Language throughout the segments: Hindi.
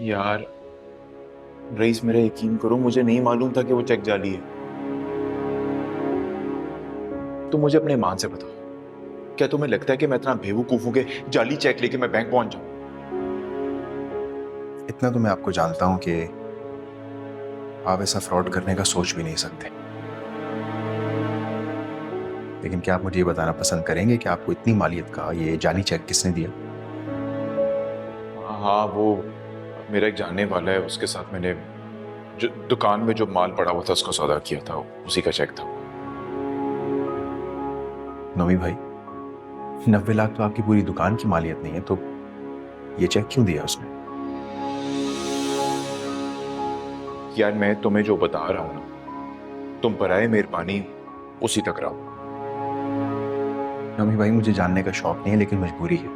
यार रईस, मेरा यकीन करो, मुझे नहीं मालूम था कि वो चेक जाली है। तो मुझे अपने ईमान से बताओ, क्या तुम्हें लगता है कि मैं इतना बेवकूफ हूं कि जाली चेक लेके मैं बैंक पहुंच जाऊं? इतना तो मैं आपको जानता हूं कि आप ऐसा फ्रॉड करने का सोच भी नहीं सकते। लेकिन क्या आप मुझे ये बताना पसंद करेंगे कि आपको इतनी मालियत का ये जाली चेक किसने दिया? हाँ, वो मेरा एक जानने वाला है, उसके साथ मैंने जो दुकान में जो माल पड़ा हुआ था उसको सौदा किया था, उसी का चेक था। नोमी भाई, 90 लाख तो आपकी पूरी दुकान की मालियत नहीं है, तो ये चेक क्यों दिया उसने? यार मैं तुम्हें जो बता रहा हूं ना, तुम बराए मेहरबानी उसी तक रहो। नोमी भाई, मुझे जानने का शौक नहीं है, लेकिन मजबूरी है।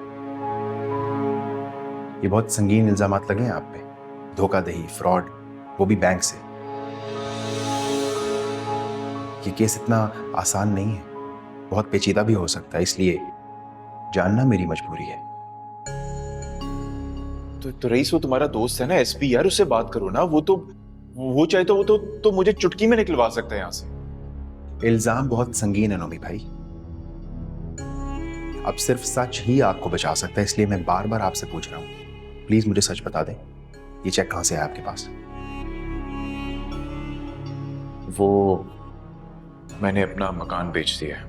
ये बहुत संगीन इल्जामात लगे हैं आप पे, धोखाधड़ी, फ्रॉड, वो भी बैंक से। ये केस इतना आसान नहीं है, बहुत पेचीदा भी हो सकता है, इसलिए जानना मेरी मजबूरी है। तो रईस, वो तुम्हारा दोस्त है ना एसपी, यार उससे बात करो ना। वो चाहे तो वो तो मुझे चुटकी में निकलवा सकता है यहां से। इल्जाम बहुत संगीन है नोमी भाई। अब सिर्फ सच ही आपको बचा सकता है, इसलिए मैं बार बार आपसे पूछ रहा हूं, प्लीज मुझे सच बता दें, ये चेक कहां से है आपके पास? वो मैंने अपना मकान बेच दिया है,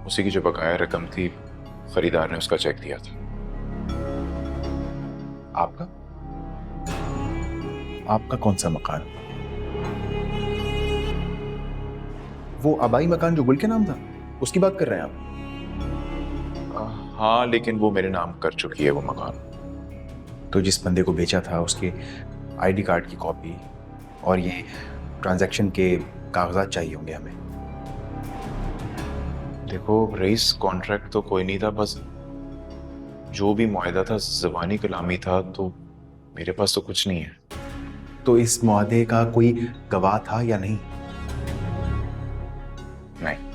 उसी की जो बकाया रकम थी खरीदार ने उसका चेक दिया था। आपका आपका कौन सा मकान? वो आबाई मकान जो गुल के नाम था, उसकी बात कर रहे हैं आप? हाँ, लेकिन वो मेरे नाम कर चुकी है वो मकान। तो जिस बंदे को बेचा था उसके आईडी कार्ड की कॉपी और ये ट्रांजैक्शन के कागजात चाहिए होंगे हमें। देखो रईस, कॉन्ट्रैक्ट तो कोई नहीं था, बस जो भी मुआहदा था ज़बानी कलामी था, तो मेरे पास तो कुछ नहीं है। तो इस मुआहदे का कोई गवाह था या नहीं? नहीं।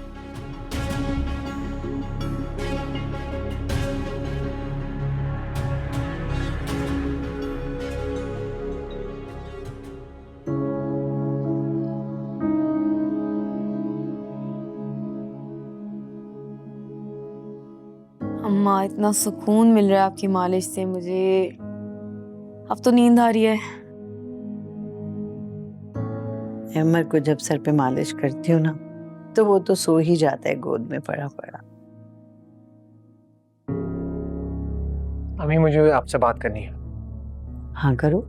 अम्मा, इतना सुकून मिल रहा है आपकी मालिश से मुझे। अब तो नींद आ रही है। अमर को जब सर पे मालिश करती हूँ ना, तो वो तो सो ही जाता है गोद में पड़ा पड़ा। अम्मी, मुझे आपसे बात करनी है। हाँ करो।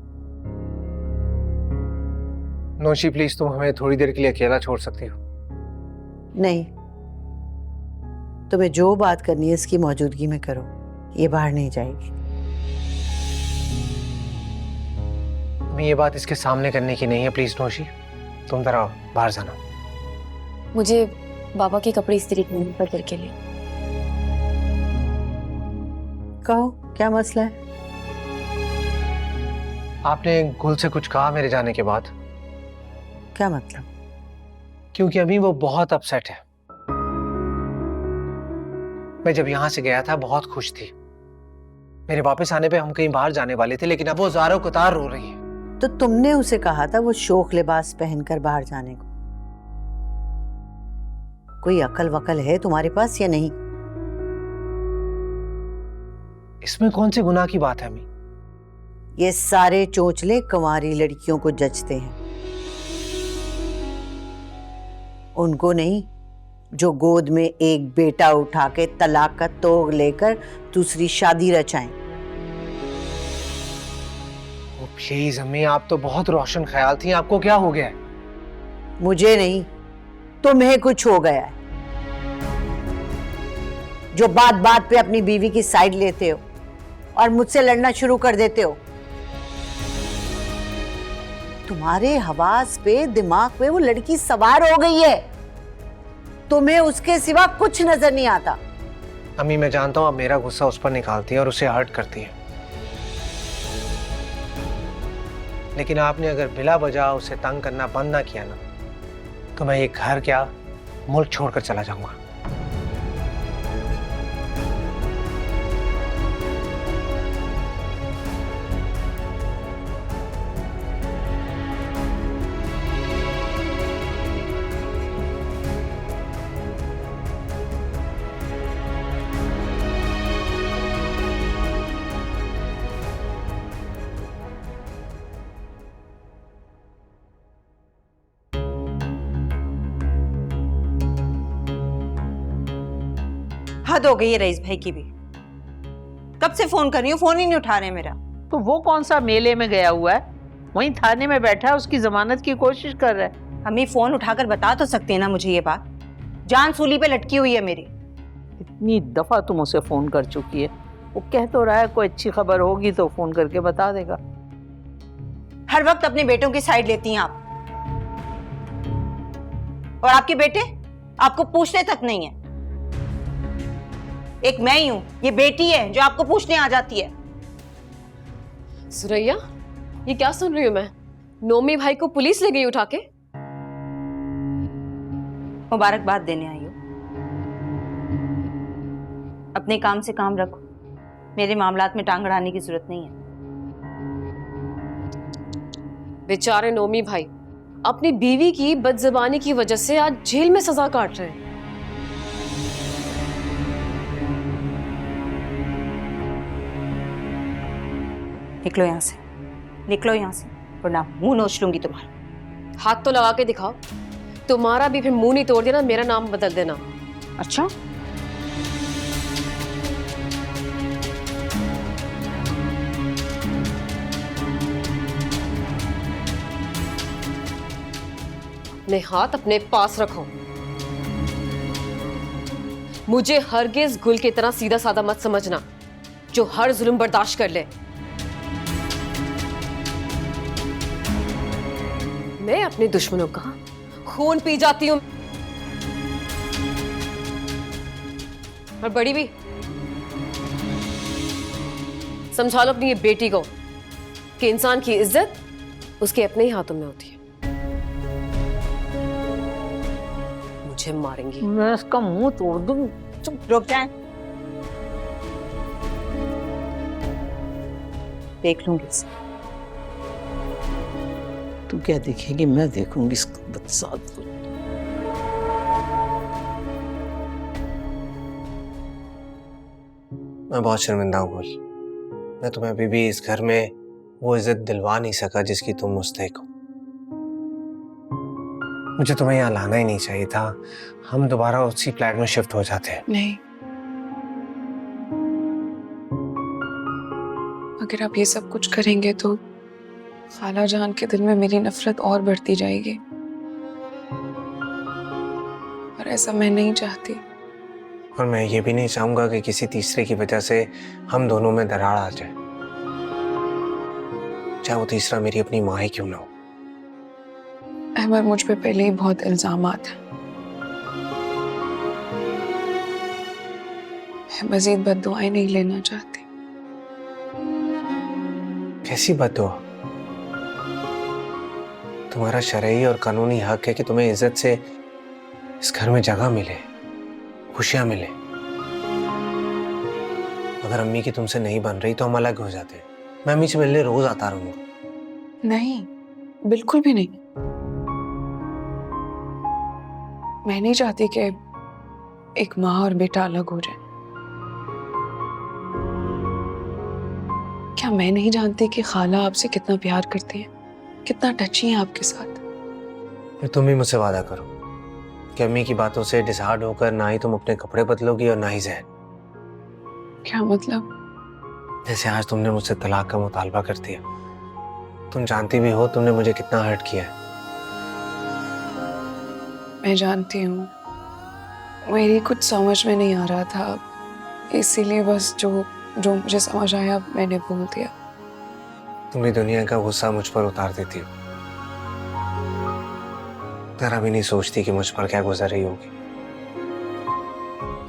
नौशी, प्लीज तुम हमें थोड़ी देर के लिए अकेला छोड़ सकती हो? नहीं, तुम्हें जो बात करनी है इसकी मौजूदगी में करो, ये बाहर नहीं जाएगी। अम्मी, ये बात इसके सामने करने की नहीं है, प्लीज नौशी, तुम जरा बाहर जाना। मुझे बाबा के कपड़े इस्त्री करने के लिए। कहो क्या मसला है? आपने गुल से कुछ कहा मेरे जाने के बाद? क्या मतलब? क्योंकि अभी वो बहुत अपसेट है। मैं जब यहां से गया था बहुत खुश थी। मेरे वापस आने पे हम कहीं बाहर जाने वाले थे, लेकिन अब वो ज़ारो कतार रो रही है। तो तुमने उसे कहा था वो शोक लिबास पहनकर बाहर जाने को। कोई अकल वकल है तुम्हारे पास या नहीं? इसमें कौन सी गुनाह की बात है अम्मी? ये सारे चोंचले कुंवारी लड़कियों को जचते हैं, उनको नहीं जो गोद में एक बेटा उठा के तलाक का तोग लेकर दूसरी शादी रचाएं। ओ प्लीज अम्मी, आप तो बहुत रोशन ख्याल थी, आपको क्या हो गया है? मुझे नहीं, तुम्हें कुछ हो गया है जो बात बात पे अपनी बीवी की साइड लेते हो और मुझसे लड़ना शुरू कर देते हो। तुम्हारे हवास पे, दिमाग पे वो लड़की सवार हो गई है, तुम्हें उसके सिवा कुछ नजर नहीं आता। अम्मी, मैं जानता हूँ आप मेरा गुस्सा उस पर निकालती हैं और उसे हर्ट करती हैं, लेकिन आपने अगर बिला वजह उसे तंग करना बंद ना किया ना, तो मैं ये घर क्या मुल्क छोड़कर चला जाऊंगा। हद हो गई है रईस भाई की भी। कब से फोन कर रही हूँ, फोन ही नहीं उठा रहे मेरा। तो वो कौन सा मेले में गया हुआ है? वहीं थाने में बैठा है, उसकी जमानत की कोशिश कर रहा है। अम्मी फोन उठाकर बता तो सकते हैं ना मुझे ये बात। जान सूली पे लटकी हुई है मेरी। इतनी दफा तुम उसे फोन कर चुकी है, वो कह तो रहा है कोई अच्छी खबर होगी तो फोन करके बता देगा। हर वक्त अपने बेटों की साइड लेती हैं आप। और आपके बेटे आपको पूछने तक नहीं है। एक मैं ही हूं, ये बेटी है जो आपको पूछने आ जाती है। सुरैया, ये क्या सुन रही हूँ मैं? नोमी भाई को पुलिस ले गई उठा के? मुबारकबाद देने आई हूं। अपने काम से काम रखो, मेरे मामलात में टांग अड़ाने की जरूरत नहीं है। बेचारे नोमी भाई अपनी बीवी की बदजुबानी की वजह से आज जेल में सजा काट रहे हैं। निकलो यहां से, निकलो यहां से, वरना मुंह नोच लूंगी तुम्हारा। हाथ तो लगा के दिखाओ। तुम्हारा भी फिर मुंह नहीं तोड़ देना, मेरा नाम बदल देना। अच्छा, अपने हाथ अपने पास रखो। मुझे हरगिज गुल की तरह सीधा साधा मत समझना, जो हर जुल्म बर्दाश्त कर ले। मैं अपने दुश्मनों का खून पी जाती हूं। और बड़ी भी समझा लो अपनी ये बेटी को कि इंसान की इज्जत उसके अपने ही हाथों में होती है। मुझे मारेंगी। मैं इसका मुंह तोड़ दूं। चुप, रुक जाए। देख लूंगी इसे। तू क्या देखेगी? मैं देखूंगी इसका बदसात को। मैं बहुत शर्मिंदा हूँ गुल। मैं तुम्हें अभी भी इस घर में वो इज्जत दिलवा नहीं सका जिसकी तुम मुस्तहिक हो। मुझे तुम्हें यहाँ लाना ही नहीं चाहिए था। हम दोबारा उसी फ्लैट में शिफ्ट हो जाते हैं। नहीं, अगर आप ये सब कुछ करेंगे तो खाला जान के दिल में मेरी नफरत और बढ़ती जाएगी, और ऐसा मैं नहीं चाहती। और मैं ये भी नहीं चाहूंगा कि किसी तीसरे की वजह से हम दोनों में दरार आ जाए, चाहे वो तीसरा मेरी अपनी माँ ही क्यों ना हो। अहमद, मुझ पे पहले ही बहुत इल्जामात हैं। मैं मजीद बद्दुआएं नहीं लेना चाहती। कैसी बद्दुआ? तुम्हारा शरई और कानूनी हक है कि तुम्हें इज्जत से इस घर में जगह मिले, खुशियां मिले। अगर अम्मी की तुमसे नहीं बन रही तो हम अलग हो जाते हैं। मैं अम्मी से मिलने रोज आता रहूंगा। नहीं, बिल्कुल भी नहीं। मैं नहीं चाहती कि एक माँ और बेटा अलग हो जाए। क्या मैं नहीं जानती कि खाला आपसे कितना प्यार करती है, कितना टची है आपके साथ? फिर तुम भी मुझसे वादा करो कि अम्मी की बातों से डिसहार्ड होकर ना ही तुम अपने कपड़े बदलोगी और ना ही जहन। क्या मतलब? जैसे आज तुमने मुझसे तलाक का मुतालबा कर दिया। तुम जानती भी हो तुमने मुझे कितना हर्ट किया है। मैं जानती हूँ, मेरी कुछ समझ में नहीं आ रहा था, इसीलिए बस जो मुझे समझ आया मैंने बोल दिया। तुम भी दुनिया का गुस्सा मुझ पर उतार देती हो। जरा भी नहीं सोचती कि मुझ पर क्या गुजर रही होगी।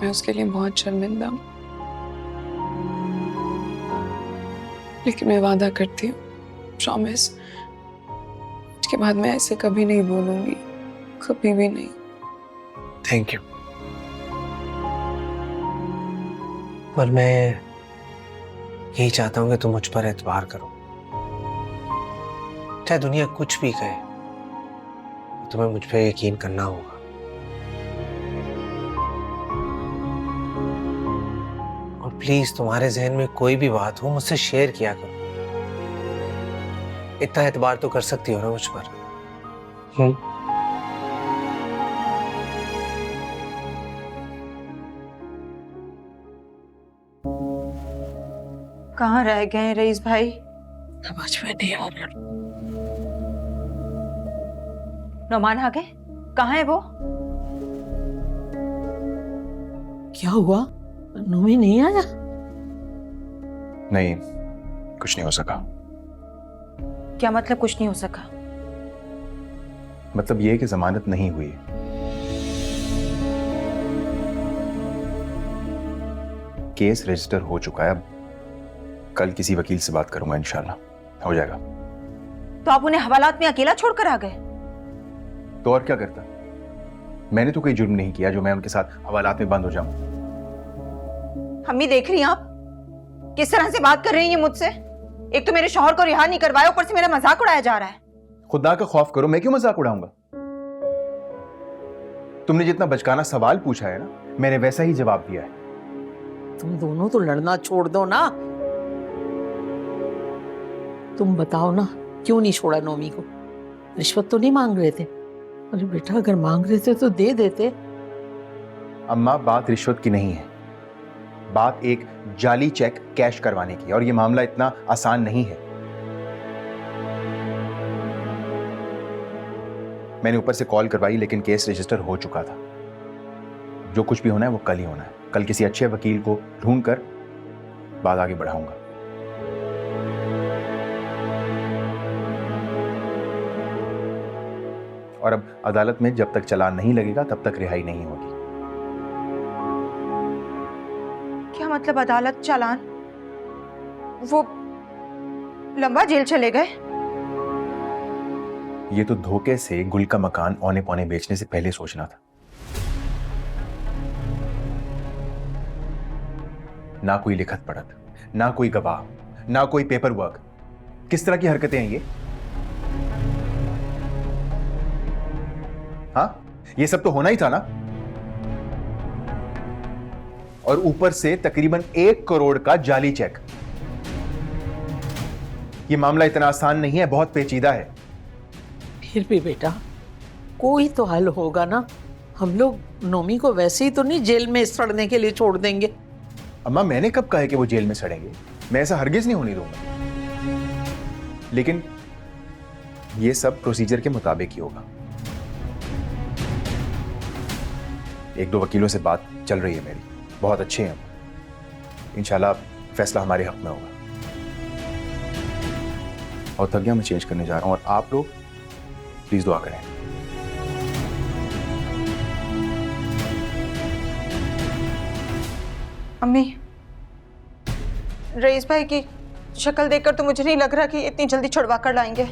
मैं उसके लिए बहुत शर्मिंदा हूँ, लेकिन मैं वादा करती हूँ, प्रॉमिस, उसके बाद मैं ऐसे कभी नहीं बोलूंगी, कभी भी नहीं। Thank you. पर मैं यही चाहता हूँ कि तुम मुझ पर एतबार करो। चाहे दुनिया कुछ भी कहे, तुम्हें मुझ पर यकीन करना होगा। और प्लीज तुम्हारे जहन में कोई भी बात हो मुझसे शेयर किया करो। इतना एतबार तो कर सकती हो ना मुझ पर? कहाँ रह गए हैं रईस भाई? समझ में नहीं आ रहा। नौमान आ गए? कहाँ है वो? क्या हुआ? नोमी नहीं आया? नहीं, कुछ नहीं हो सका। क्या मतलब कुछ नहीं हो सका? मतलब ये कि जमानत नहीं हुई। केस रजिस्टर हो चुका है। अब कल किसी वकील से बात करूंगा, इंशाल्लाह हो जाएगा। तो आप उन्हें हवालात में अकेला छोड़कर आ गए? तो और क्या करता? मैंने तो कोई जुर्म नहीं किया जो मैं उनके साथ हवालात में बंद हो जाऊं। अम्मी देख रही हैं आप किस तरह से बात कर रही हैं मुझसे? एक तो मेरे शौहर को रिहा नहीं करवाया, ऊपर से मेरा मजाक उड़ाया जा रहा है। खुदा का खौफ करो, मैं क्यों मजाक उड़ाऊंगा? तुमने जितना बचकाना सवाल पूछा है ना, मैंने वैसा ही जवाब दिया है। तुम दोनों तो लड़ना छोड़ दो ना। तुम बताओ ना, क्यों नहीं छोड़ा नोमी को? रिश्वत तो नहीं मांग रहे थे? अरे बेटा, अगर मांग रहे थे तो दे देते। अम्मा, बात रिश्वत की नहीं है, बात एक जाली चेक कैश करवाने की, और ये मामला इतना आसान नहीं है। मैंने ऊपर से कॉल करवाई, लेकिन केस रजिस्टर हो चुका था। जो कुछ भी होना है वो कल ही होना है। कल किसी अच्छे वकील को ढूंढकर बात आगे बढ़ाऊंगा। और अब अदालत में जब तक चालान नहीं लगेगा तब तक रिहाई नहीं होगी। क्या मतलब अदालत चालान? वो लंबा जेल चले गए? ये तो धोखे से गुल का मकान औने पौने बेचने से पहले सोचना था। ना कोई लिखत पढ़त, ना कोई गवाह, ना कोई पेपर वर्क। किस तरह की हरकतें हैं ये? हाँ, ये सब तो होना ही था ना। और ऊपर से तकरीबन 1 करोड़ का जाली चेक। ये मामला इतना आसान नहीं है, बहुत पेचीदा है। फिर भी बेटा, कोई तो हल होगा ना। हम लोग नोमी को वैसे ही तो नहीं जेल में सड़ने के लिए छोड़ देंगे। अम्मा, मैंने कब कहा है कि वो जेल में सड़ेंगे? मैं ऐसा हरगिज नहीं होने दूंगा। लेकिन ये सब प्रोसीजर के मुताबिक ही होगा। 1-2 वकीलों से बात चल रही है मेरी, बहुत अच्छे हैं। इंशाल्लाह फैसला हमारे हक में होगा। और थक गया, मैं चेंज करने जा रहा हूं, और आप लोग प्लीज दुआ करें। अम्मी, रईस भाई की शक्ल देखकर तो मुझे नहीं लग रहा कि इतनी जल्दी छुड़वा कर लाएंगे।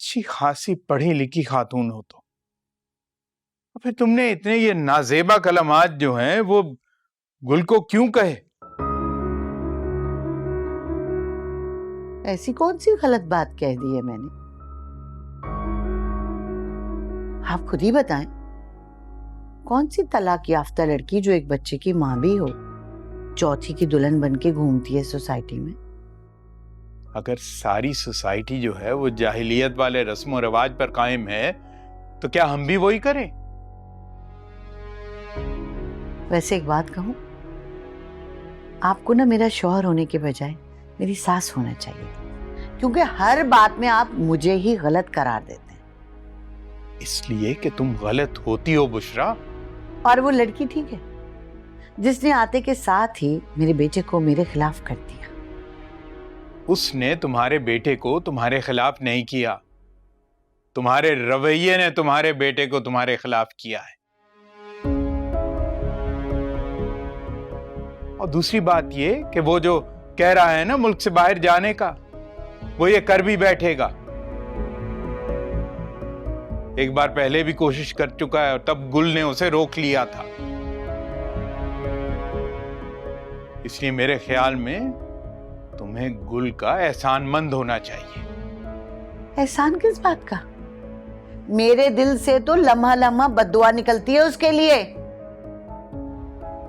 अच्छी खासी पढ़ी लिखी खातून हो तो फिर तुमने इतने ये नाजेबा कलमात जो हैं वो गुल को क्यों कहे? ऐसी कौन सी गलत बात कह दी है मैंने? आप खुद ही बताएं। कौन सी तलाक याफ्ता लड़की जो एक बच्चे की मां भी हो, चौथी की दुल्हन बन के घूमती है सोसाइटी में? अगर सारी सोसाइटी जो है वो जाहिलियत वाले रस्म रिवाज पर कायम है तो क्या हम भी वही करें? वैसे एक बात कहूं, आपको ना मेरा शौहर होने के बजाय मेरी सास होना चाहिए, क्योंकि हर बात में आप मुझे ही गलत करार देते हैं। इसलिए कि तुम गलत होती हो बुशरा। और वो लड़की ठीक है जिसने आते के साथ ही मेरे बेटे को मेरे खिलाफ कर दिया। उसने तुम्हारे बेटे को तुम्हारे खिलाफ नहीं किया, तुम्हारे रवैये ने तुम्हारे बेटे को तुम्हारे खिलाफ किया है। और दूसरी बात ये कि वो जो कह रहा है ना मुल्क से बाहर जाने का, वो ये कर भी बैठेगा। एक बार पहले भी कोशिश कर चुका है और तब गुल ने उसे रोक लिया था। इसलिए मेरे ख्याल में तुम्हें गुल का एहसानमंद होना चाहिए। एहसान किस बात का? मेरे दिल से तो लम्हा लम्हा बद्दुआ निकलती है उसके लिए।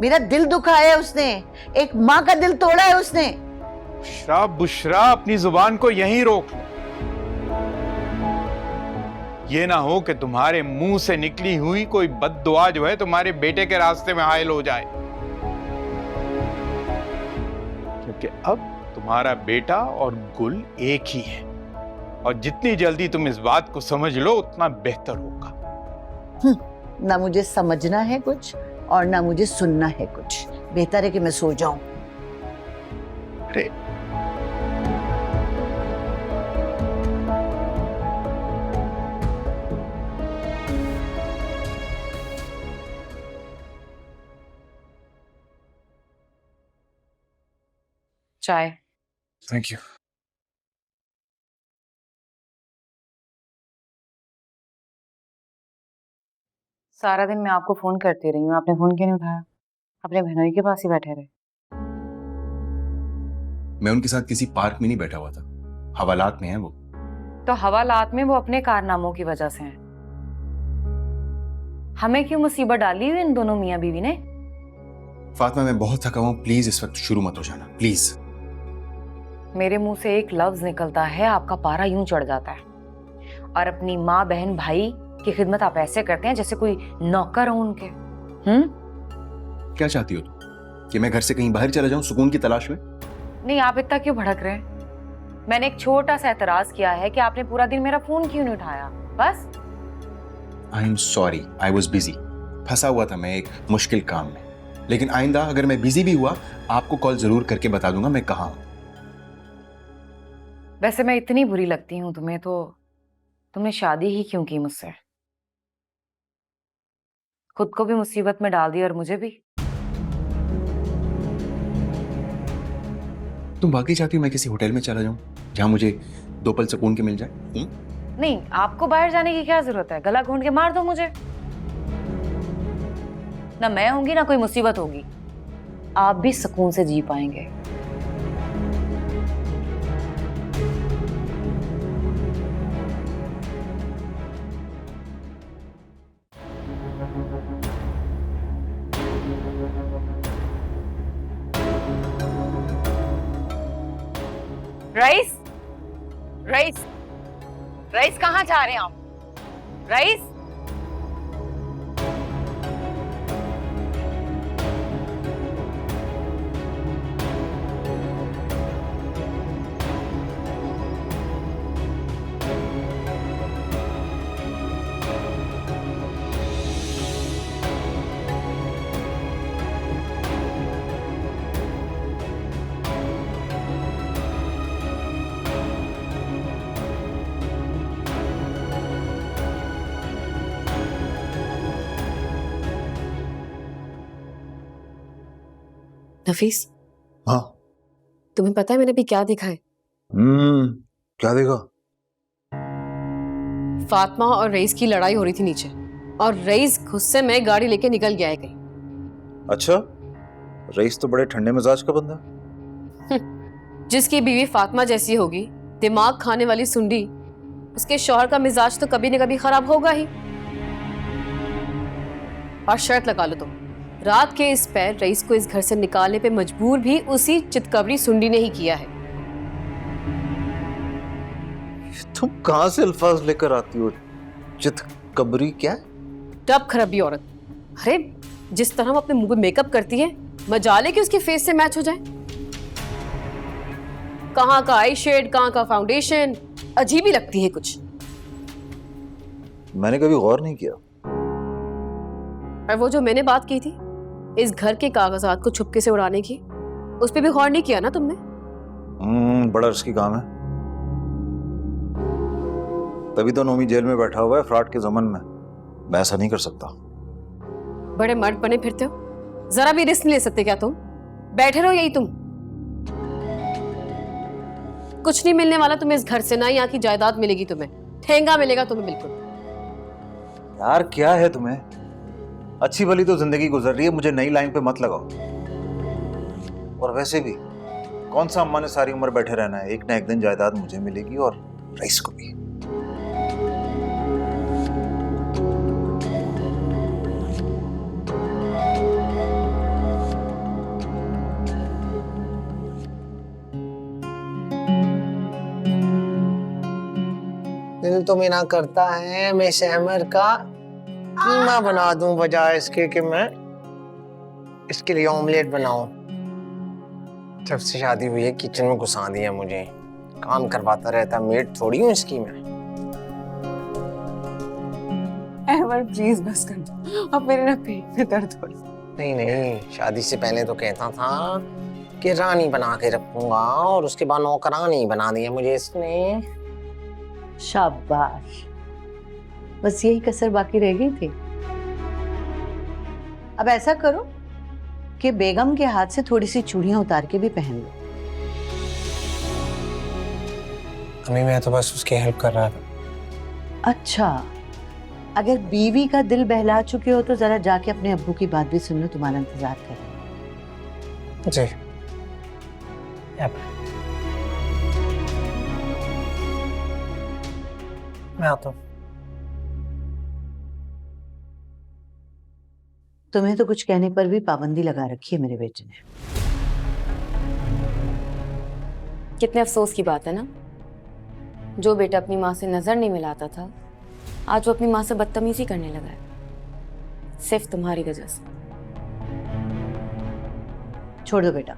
मेरा दिल दुखाया है उसने, एक माँ का दिल तोड़ा है उसने। बुशरा, बुशरा, अपनी जुबान को यहीं रोक लो। ये ना हो कि तुम्हारे मुंह से निकली हुई कोई बद्दुआ जो है तुम्हारे बेटे के रास्ते में हायल हो जाए, क्योंकि अब तुम्हारा बेटा और गुल एक ही है। और जितनी जल्दी तुम इस बात को समझ लो उतना बेहतर होगा। ना मुझे समझना है कुछ और ना मुझे सुनना है कुछ। बेहतर है कि मैं सो जाऊं। अरे चाय। Thank you. सारा दिन मैं आपको फोन करती रही हूँ, आपने फोन क्यों नहीं उठाया? अपने बहनोई के पास ही बैठे रहे। मैं उनके साथ किसी पार्क में नहीं बैठा हुआ था, हवालात में है वो। तो हवालात में वो अपने कारनामों की वजह से हैं। हमें क्यों मुसीबत डाली हुई इन दोनों मियाँ बीवी ने? फातिमा, मैं बहुत थका हुआ हूं, प्लीज इस वक्त शुरू मत हो जाना, प्लीज। मेरे मुंह से एक लफ्ज निकलता है आपका पारा यूं चढ़ जाता है। और अपनी माँ बहन भाई की खिदमत आप ऐसे करते हैं जैसे कोई नौकर हो उनके। क्या चाहती हो तुम? कि मैं घर से कहीं बाहर चला जाऊं सुकून की तलाश में? नहीं, आप इतना क्यों भड़क रहे हैं? मैंने एक छोटा सा एतराज किया है कि आपने पूरा दिन मेरा फोन क्यों नहीं उठाया, बस। I am sorry, I was busy. फंसा हुआ था मैं एक मुश्किल काम में। लेकिन आइंदा अगर मैं बिजी भी हुआ आपको कॉल जरूर करके बता दूंगा मैं कहाँ हूं। वैसे मैं इतनी बुरी लगती हूँ तुम्हें तो तुमने शादी ही क्यों की मुझसे? खुद को भी मुसीबत में डाल दिया और मुझे भी। तुम वाकई चाहती हो मैं किसी होटल में चला जाऊं जहां मुझे 2 पल सुकून के मिल जाए? नहीं, आपको बाहर जाने की क्या जरूरत है? गला घोंट के मार दो मुझे। ना मैं होंगी ना कोई मुसीबत होगी, आप भी सुकून से जी पाएंगे। रईस, रईस, रईस, कहाँ जा रहे हैं आप? रईस, नफीस, हाँ। तुम्हें पता है मैंने अभी क्या देखा है? क्या देखा? फातिमा और रईस की लड़ाई हो रही थी नीचे, और रईस गुस्से में गाड़ी लेके निकल गया है कहीं। अच्छा, रईस तो बड़े ठंडे मिजाज का बंदा। जिसकी बीवी फातिमा जैसी होगी, दिमाग खाने वाली सुंडी, उसके शौहर का मिजाज तो कभी न कभी खराब होगा ही। और शर्त लगा लो तुम, रात के इस पैर रईस को इस घर से निकालने पे मजबूर भी उसी चितकबरी सुंडी ने ही किया है। तुम कहां से अल्फाज लेकर आती हो? चितकबरी क्या? टब खराबी औरत। अरे जिस तरह वो अपने मुंह पे मेकअप करती है, मजाले कि उसके फेस से मैच हो जाए। कहाँ का आई शेड, कहाँ का फाउंडेशन, अजीब ही लगती है कुछ। मैंने कभी गौर नहीं किया। और वो जो मैंने बात की थी इस घर के कागजात को छुपके से उड़ाने की, उस पर भी गौर नहीं किया ना तुमने? बड़ा रिस्की काम है। तभी तो नोमी जेल में बैठा हुआ है फ्रॉड के ज़मन में। मैं ऐसा नहीं कर सकता। बड़े मर्द बने फिरते हो, जरा भी रिस्क नहीं ले सकते क्या तुम? बैठे रहो यही तुम। कुछ नहीं मिलने वाला तुम्हें इस घर से, ना यहाँ की जायदाद मिलेगी तुम्हें, ठेंगा मिलेगा तुम्हें बिल्कुल। यार क्या है तुम्हें? अच्छी भली तो जिंदगी गुजर रही है, मुझे नई लाइन पे मत लगाओ। और वैसे भी कौन सा अम्मा ने सारी उम्र बैठे रहना है? एक ना एक दिन जायदाद मुझे मिलेगी और रईस को भी। दिल तो मेरा करता है मैं सहमर का कीमा बना दूं बजाय इसके कि मैं इसके लिए ऑमलेट बनाऊं। जब से शादी हुई है किचन में घुसा दिया मुझे, काम करवाता रहता, मेड थोड़ी हूँ इसकी मैं। अहमर प्लीज बस कर दो, अब मेरे ना पेट में दर्द हो रहा है। नहीं नहीं, शादी से पहले तो कहता था कि रानी बना के रखूंगा और उसके बाद नौकरानी बना दिया मुझे इसने। शाबाश, बस यही कसर बाकी रह गई थी। अब ऐसा करो कि बेगम के हाथ से थोड़ी सी चूड़ियां उतार के भी पहन लो। अम्मी मैं तो बस उसकी हेल्प कर रहा था। अच्छा, अगर बीवी का दिल बहला चुके हो तो जरा जाके अपने अब्बू की बात भी सुन लो, तुम्हारा इंतजार कर। जी मैं आता हूँ। तुम्हें तो कुछ कहने पर भी पाबंदी लगा रखी है मेरे बेटे ने। कितने अफसोस की बात है ना, जो बेटा अपनी माँ से नजर नहीं मिलाता था आज वो अपनी माँ से बदतमीजी करने लगा है, सिर्फ तुम्हारी वजह से। छोड़ दो बेटा,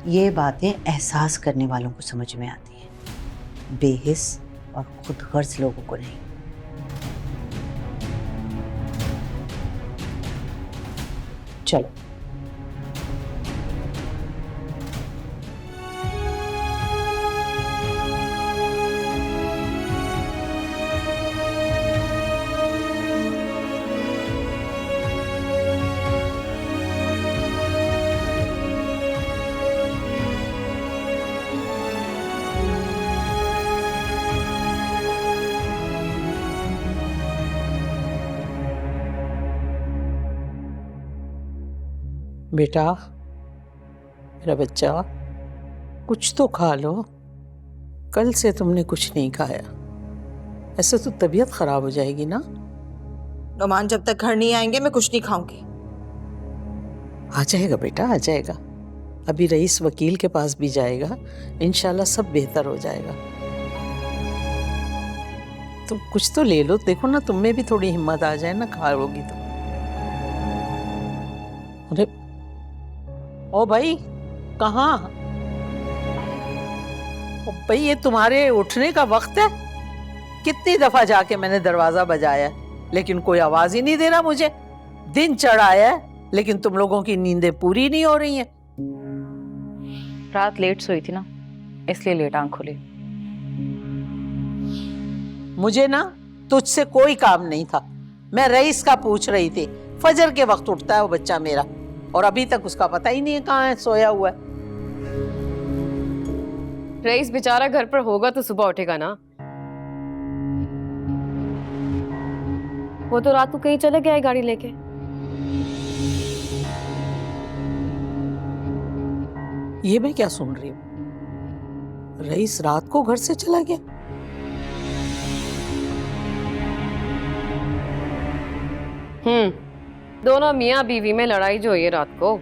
ये बातें एहसास करने वालों को समझ में आती हैं, बेहिस और खुद गर्ज लोगों को नहीं। चलो बेटा, मेरा बच्चा, कुछ तो खा लो। कल से तुमने कुछ नहीं खाया, ऐसे तो तबीयत खराब हो जाएगी ना। नोमान जब तक घर नहीं आएंगे मैं कुछ नहीं खाऊंगी। आ जाएगा बेटा, आ जाएगा। अभी रईस वकील के पास भी जाएगा, इंशाल्लाह सब बेहतर हो जाएगा। तुम कुछ तो ले लो, देखो ना तुम में भी थोड़ी हिम्मत आ जाए ना, खाओगी तो। अरे ओ भाई, कहाँ? ओ भाई, ये तुम्हारे उठने का वक्त है? कितनी दफा जाके मैंने दरवाजा बजाया लेकिन कोई आवाज ही नहीं दे रहा मुझे। दिन चढ़ाया है लेकिन तुम लोगों की नींदें पूरी नहीं हो रही हैं। रात लेट सोई थी ना, इसलिए लेट आंख खुली। मुझे ना तुझसे कोई काम नहीं था, मैं रईस का पूछ रही थी। फजर के वक्त उठता है वो बच्चा मेरा, और अभी तक उसका पता ही नहीं है कहाँ है, सोया हुआ है। रईस बेचारा घर पर होगा तो सुबह उठेगा ना। वो तो रात को कहीं चले गया है गाड़ी लेके। ये मैं क्या सुन रही हूँ? रईस रात को घर से चला गया? दोनों मियाँ बीवी में लड़ाई जो हुई है रात को,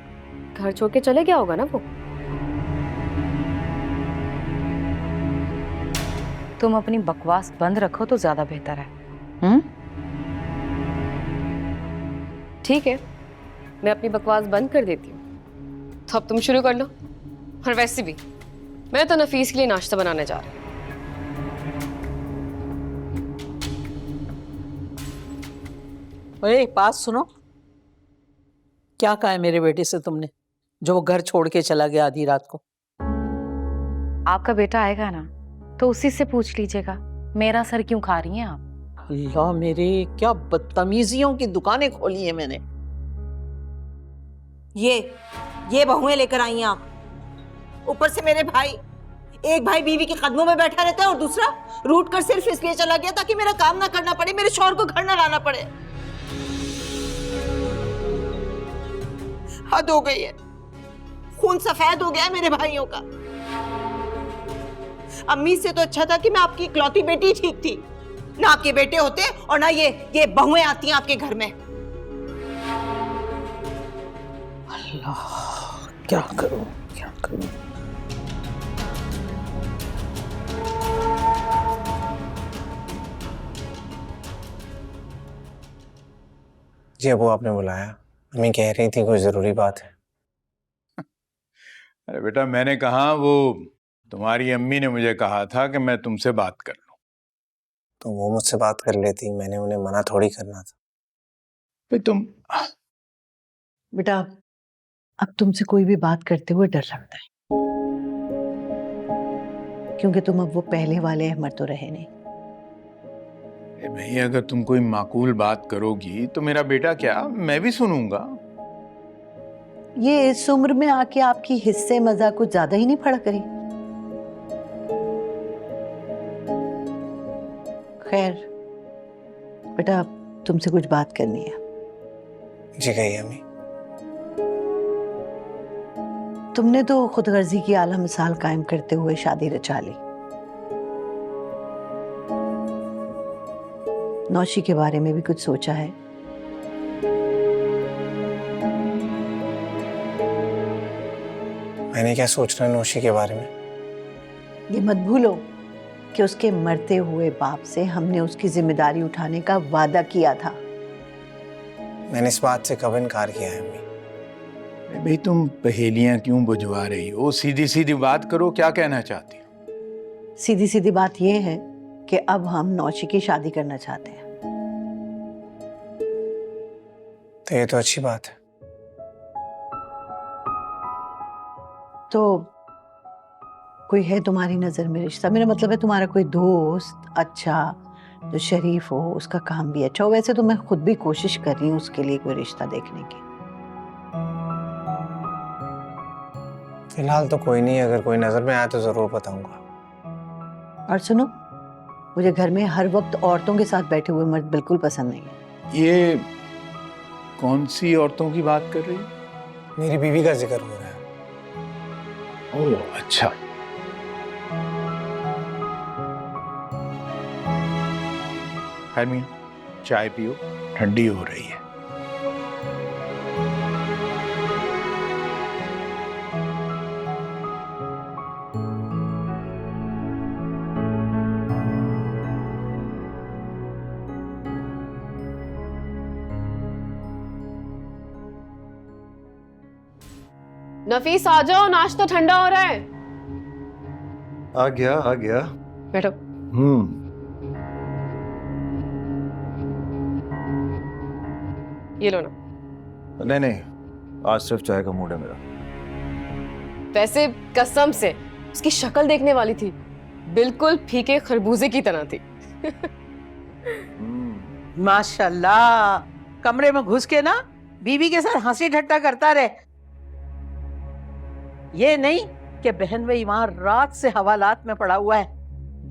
घर छोड़ के चले गया होगा ना वो। तुम अपनी बकवास बंद रखो तो ज्यादा बेहतर है। ठीक है, मैं अपनी बकवास बंद कर देती हूँ, तो अब तुम शुरू कर लो। और वैसे भी मैं तो नफीस के लिए नाश्ता बनाने जा रही हूँ। ओए, बात सुनो, क्या कहा है मेरे बेटे से तुमने? जो वो घर छोड़ के चला गया आधी रात को। आपका बेटा आएगा ना तो उसी से पूछ लीजिएगा, मेरा सर क्यों खा रही हैं आप? अल्लाह मेरे, क्या बदतमीजियों की दुकानें खोली है मैंने। ये बहुएं लेकर आई हैं आप, ऊपर से मेरे भाई, एक भाई बीवी के कदमों में बैठा रहता है और दूसरा रूट कर सिर्फ इसलिए चला गया ताकि मेरा काम ना करना पड़े, मेरे शौहर को घर ना लाना पड़े। हद हो गई है, खून सफेद हो गया है मेरे भाइयों का। अम्मी से तो अच्छा था कि मैं आपकी इकलौती बेटी ठीक थी, ना आपके बेटे होते और ना ये बहुएं आती हैं आपके घर में। अल्लाह, क्या करूं क्या करूं। जी अबू, आपने बुलाया? अम्मी कह रही थी कोई जरूरी बात है। अरे बेटा, मैंने कहा, वो तुम्हारी अम्मी ने मुझे कहा था कि मैं तुमसे बात कर लूं। तो वो मुझसे बात कर लेती, मैंने उन्हें मना थोड़ी करना था। फिर तुम बेटा, अब तुमसे कोई भी बात करते हुए डर लगता है, क्योंकि तुम अब वो पहले वाले अहमद तो रहे नहीं। भाई, अगर तुम कोई माकूल बात करोगी तो मेरा बेटा क्या, मैं भी सुनूंगा। ये इस उम्र में आके आपकी हिस्से मजा कुछ ज्यादा ही नहीं पड़ा करी। खैर बेटा, तुमसे कुछ बात करनी है। जी कहिए अम्मी। तुमने तो खुदगर्जी की आला मिसाल कायम करते हुए शादी रचा ली। नौशी के बारे में भी कुछ सोचा है? मैंने क्या सोचना नौशी के बारे में? ये मत भूलो कि उसके मरते हुए बाप से हमने उसकी जिम्मेदारी उठाने का वादा किया था। मैंने इस बात से कब इनकार किया है अम्मी? भाई, तुम पहेलियां क्यों बुझवा रही हो? सीधी सीधी बात करो, क्या कहना चाहती हो? सीधी सीधी बात यह है कि अब हम नौशी की शादी करना चाहते हैं। तो ये तो अच्छी बात है। तो कोई है तुम्हारी नजर में रिश्ता? मेरा मतलब है तुम्हारा कोई दोस्त अच्छा, जो शरीफ हो, उसका काम भी अच्छा हो। वैसे तो मैं खुद भी कोशिश कर रही हूँ उसके लिए कोई रिश्ता देखने की। फिलहाल तो कोई नहीं, अगर कोई नजर में आया तो जरूर बताऊंगा। और सुनो, मुझे घर में हर वक्त औरतों के साथ बैठे हुए मर्द बिल्कुल पसंद नहीं है। ये कौन सी औरतों की बात कर रही? मेरी बीवी का जिक्र हो रहा है। ओह अच्छा। खैर मियां, चाय पियो, ठंडी हो रही है। नफीस आ जाओ, नाश्ता ठंडा हो रहा है। आ गया। बैठो। ये लो ना। नहीं, आज सिर्फ चाय का मूड है मेरा। वैसे कसम से उसकी शक्ल देखने वाली थी, बिल्कुल फीके खरबूजे की तरह थी। माशाल्लाह, कमरे में घुस के ना बीवी के साथ हंसी ठट्टा करता रहे। ये नहीं कि बहन भाई वहां रात से हवालात में पड़ा हुआ है,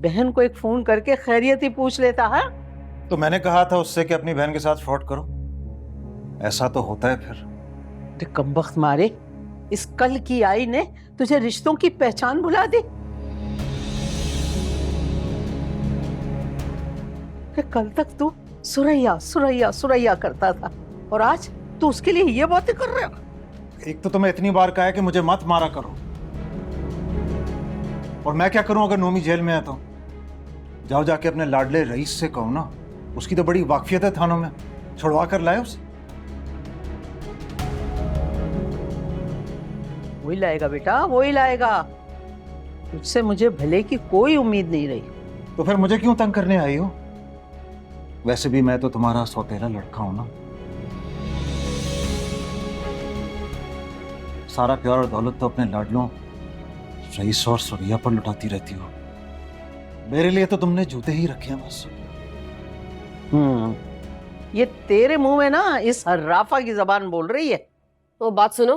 बहन को एक फोन करके खैरियत ही पूछ लेता है। तो मैंने कहा था उससे कि अपनी बहन के साथ फ्रॉड करो, ऐसा तो होता है फिर। कमबख्त मारे, इस कल की आई ने तुझे रिश्तों की पहचान भुला दी। कि कल तक तू सुरैया सुरैया सुरैया करता था और आज तू उसके लिए ये बातें कर रहा है। एक तो तुम्हें इतनी बार कहा है कि मुझे मत मारा करो, और मैं क्या करूं अगर नोमी जेल में है तो? जाओ जाके अपने लाडले रईस से कहो ना, उसकी तो बड़ी वाकफियत है थानों में, छुड़वा कर लाए उसे। वही लाएगा बेटा, वही लाएगा। तुझसे मुझे भले की कोई उम्मीद नहीं रही। तो फिर मुझे क्यों तंग करने आई हो? वैसे भी मैं तो तुम्हारा सौतेला लड़का हूं ना। सारा प्यार और दौलत तो अपने लाडलों रईस और सुरिया पर लुटाती रहती हो। मेरे लिए तो तुमने जूते ही रखे हैं बस। ये तेरे मुंह में ना इस हर्राफा की जबान बोल रही है। वो बात सुनो,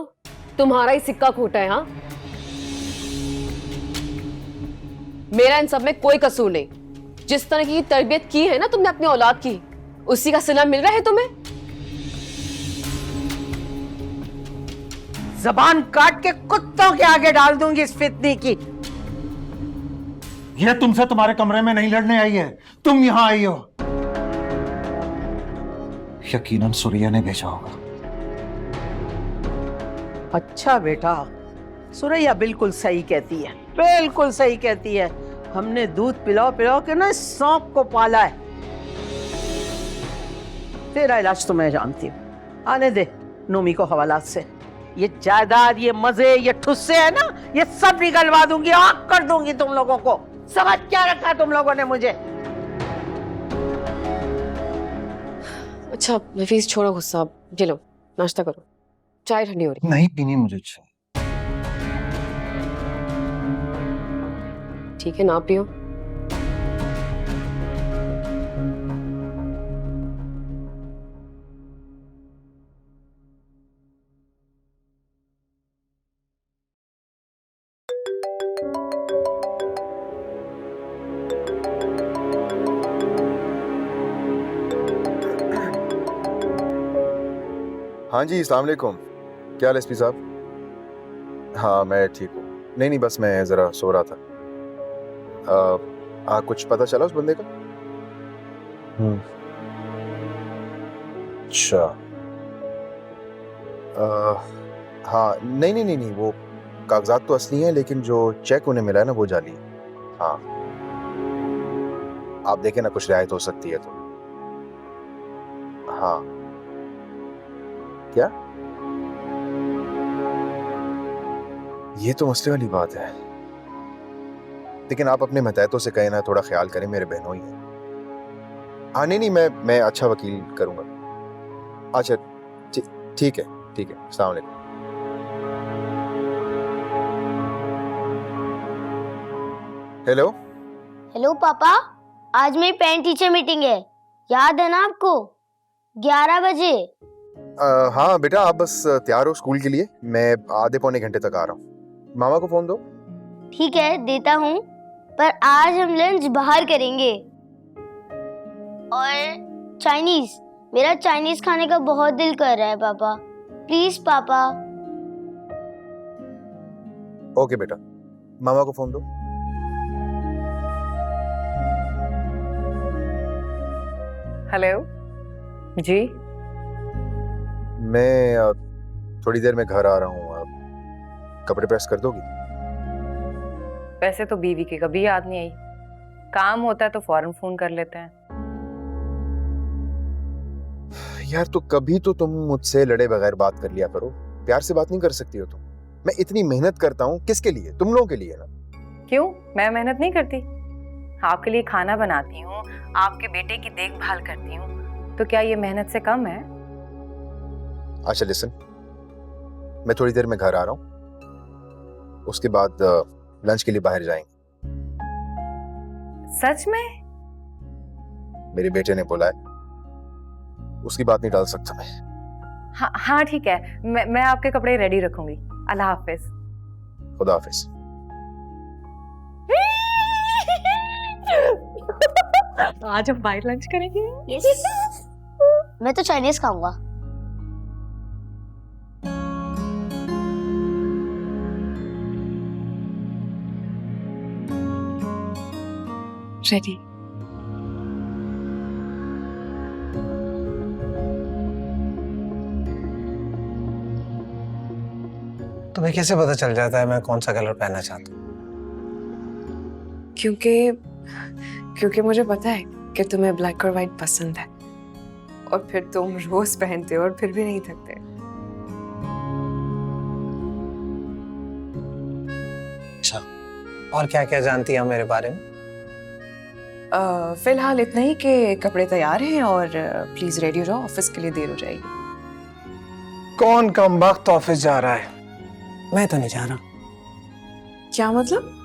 तुम्हारा ही सिक्का खोटा है। हाँ, मेरा इन सब में कोई कसूर नहीं। जिस तरह की तरबियत की है ना तुमने अपनी औलाद की, उसी का सिला मिल रहा है तुम्हें। जबान काट के कुत्तों के आगे डाल दूंगी इस फितनी की। ये तुमसे तुम्हारे कमरे में नहीं लड़ने आई है, तुम यहां आई हो। यकीनन सुरिया ने भेजा होगा। अच्छा बेटा, सुरैया बिल्कुल सही कहती है, बिल्कुल सही कहती है। हमने दूध पिलाओ पिलाओ के ना सांप को पाला है। तेरा इलाज तो मैं जानती हूँ। आने दे नोमी को हवालात से। ये जायदाद, ये मजे, ये ठुस्से है ना, ये सब निकलवा दूंगी, आग कर दूंगी तुम लोगों को। समझ क्या रखा तुम लोगों ने मुझे? अच्छा नफीस, छोड़ो गुस्सा, ये लो नाश्ता करो, चाय ठंडी हो रही। नहीं पीनी मुझे चाय। ठीक है, ना पियो। हाँ जी, अस्सलाम वालेकुम। क्या हाल है एसपी साहब? हाँ मैं ठीक हूँ। नहीं बस मैं ज़रा सो रहा था। कुछ पता चला उस बंदे का? अच्छा। हाँ नहीं, वो कागजात तो असली हैं लेकिन जो चेक उन्हें मिला है ना वो जाली है। हाँ आप देखें ना, कुछ रियायत हो सकती है तो। हाँ क्या? ये तो मसले वाली बात है, लेकिन आप अपने मतहतों से कहें ना, थोड़ा ख्याल करें, मेरे बहनों ही हैं। हाँ नहीं मैं अच्छा वकील करूंगा। अच्छा ठीक है। अस्सलाम वालेकुम। हेलो पापा, आज मेरी पेरेंट टीचर मीटिंग है, याद है ना आपको? 11 बजे। हाँ बेटा, आप बस तैयार हो स्कूल के लिए, मैं आधे पौने घंटे तक आ रहा हूँ। मामा को फोन दो। ठीक है देता हूँ, पर आज हम लंच बाहर करेंगे। और चाइनीज, मेरा चाइनीज खाने का बहुत दिल कर रहा है पापा, प्लीज पापा। ओके बेटा, मामा को फोन दो। हेलो जी, मैं थोड़ी देर में घर आ रहा हूँ, आप कपड़े प्रेस कर दोगी? वैसे तो बीवी की कभी याद नहीं आई, काम होता है तो फौरन फोन कर लेते हैं। यार तो कभी तो तुम मुझसे लड़े बगैर बात कर लिया करो, प्यार से बात नहीं कर सकती हो तुम? मैं इतनी मेहनत करता हूँ, किसके लिए? तुम लोगों के लिए ना। क्यों, मैं मेहनत नहीं करती? आपके लिए खाना बनाती हूँ, आपके बेटे की देखभाल करती हूँ, तो क्या ये मेहनत से कम है? अच्छा लिसन, मैं थोड़ी देर में घर आ रहा हूँ, उसके बाद लंच के लिए बाहर जाएंगे। सच में? मेरे बेटे ने बोला है, उसकी बात नहीं टाल सकता मैं। हाँ ठीक है, मैं आपके कपड़े रेडी रखूंगी। अल्लाह हाफिज। खुदा हाफिज। आज हम बाहर लंच करेंगे। यस। मैं तो चाइनीज खाऊंगा। रेडी। तुम्हें कैसे पता चल जाता है मैं कौन सा कलर पहनना चाहता हूँ? क्योंकि मुझे पता है कि तुम्हें ब्लैक और व्हाइट पसंद है, और फिर तुम रोज पहनते हो और फिर भी नहीं थकते। अच्छा, और क्या क्या जानती है मेरे बारे में? फिलहाल इतना ही कि कपड़े तैयार हैं और प्लीज रेडी रहो, ऑफिस के लिए देर हो जाएगी। कौन कम वक्त ऑफिस जा रहा है? मैं तो नहीं जा रहा। क्या मतलब?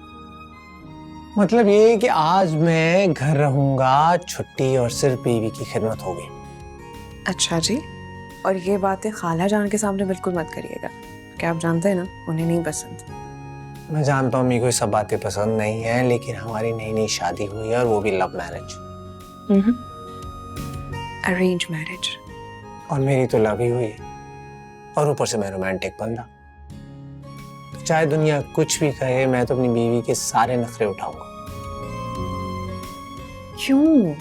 मतलब ये कि आज मैं घर रहूंगा, छुट्टी और सिर्फ बीवी की खिदमत होगी। अच्छा जी, और ये बातें खाला जान के सामने बिल्कुल मत करिएगा, क्या आप जानते हैं ना उन्हें नहीं पसंद। मैं जानता हूँ मेरे को ये सब बातें पसंद नहीं है, लेकिन हमारी नई नई शादी हुई है और वो भी लव मैरिज। Arrange marriage. और मेरी तो लव ही हुई है, और ऊपर से मैं रोमांटिक बंदा। चाहे दुनिया कुछ भी कहे, मैं तो अपनी बीवी के सारे नखरे उठाऊंगा। क्यों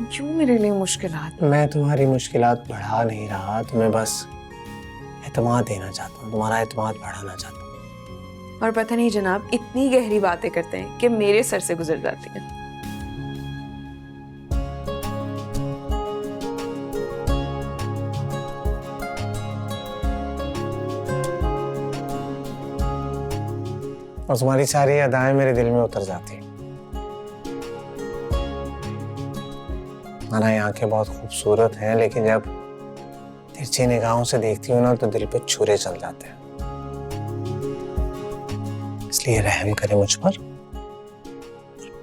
क्यों मेरे लिए मुश्किलात? मैं तुम्हारी मुश्किलात बढ़ा नहीं रहा, तुम्हें बस एतमाद देना चाहता हूँ, तुम्हारा एतमाद बढ़ाना चाहता हूँ। और पता नहीं जनाब इतनी गहरी बातें करते हैं कि मेरे सर से गुजर जाती हैं। और तुम्हारी सारी अदाएं मेरे दिल में उतर जाती हैं। तुम्हारी आंखें बहुत खूबसूरत हैं, लेकिन जब तिरछी निगाहों से देखती हूँ ना तो दिल पे छुरे चल जाते हैं। इसलिए रहम करें मुझ पर,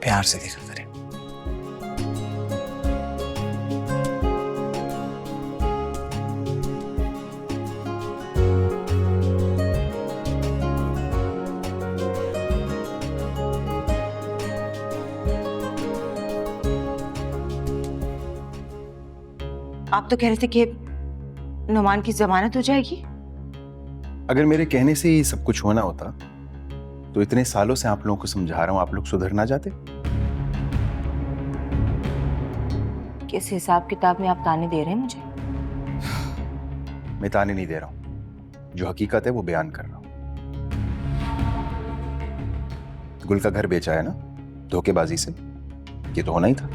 प्यार से देखा करें। आप तो कह रहे थे कि नुमान की जमानत हो जाएगी। अगर मेरे कहने से ही सब कुछ होना होता तो इतने सालों से आप लोगों को समझा रहा हूं, आप लोग सुधर ना जाते? किस हिसाब किताब में आप ताने दे रहे हैं मुझे? मैं ताने नहीं दे रहा हूं, जो हकीकत है वो बयान कर रहा हूं। गुल का घर बेचा है ना धोखेबाजी से, ये तो होना ही था।